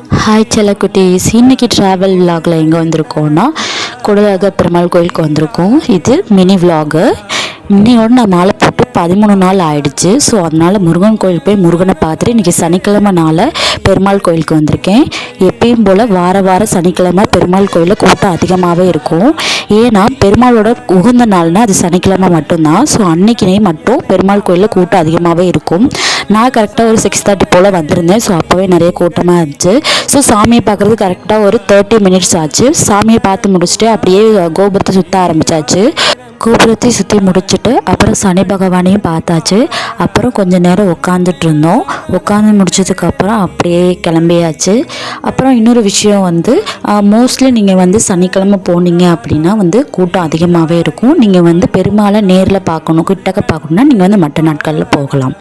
Hi செல்லக்குட்டீஸ், இன்றைக்கி travel விலாகில் எங்கே வந்திருக்கோன்னா குடலாக பெருமாள் கோயிலுக்கு வந்திருக்கோம். இது மினி விலாகு. இன்னையோடு நான் மாலை போட்டு 13 நாள் ஆயிடுச்சு. ஸோ அதனால் முருகன் கோயில் போய் முருகனை பார்த்துட்டு இன்றைக்கி சனிக்கிழமை நாள் பெருமாள் கோயிலுக்கு வந்திருக்கேன். எப்பயும் போல் வார சனிக்கிழமை பெருமாள் கோயிலில் கூட்டம் அதிகமாகவே இருக்கும். ஏன்னா பெருமாளோட உகந்த நாள்னால் அது சனிக்கிழமை மட்டும்தான். ஸோ அன்னைக்கினே மட்டும் பெருமாள் கோயிலில் கூட்டம் அதிகமாகவே இருக்கும். நான் கரெக்டாக ஒரு 6:30 போல் வந்திருந்தேன். ஸோ அப்போவே நிறைய கூட்டமாக இருந்துச்சு. ஸோ சாமியை பார்க்குறது கரெக்டாக ஒரு 30 மினிட்ஸ் ஆச்சு. சாமியை பார்த்து முடிச்சுட்டு அப்படியே கோபுரத்தை சுற்ற ஆரம்பித்தாச்சு. கோபுரத்தை சுற்றி முடிச்சுட்டு அப்புறம் சனி பகவானையும் பார்த்தாச்சு. அப்புறம் கொஞ்சம் நேரம் உட்காந்துட்டு இருந்தோம். உட்காந்து முடிச்சதுக்கப்புறம் அப்படியே கிளம்பியாச்சு. அப்புறம் இன்னொரு விஷயம் மோஸ்ட்லி நீங்கள் சனிக்கிழமை போனீங்க அப்படின்னா கூட்டம் அதிகமாகவே இருக்கும். நீங்கள் பெருமாளை நேரில் பார்க்கணும், கிட்டக்க பார்க்கணுன்னா நீங்கள் மற்ற நாட்களில் போகலாம்.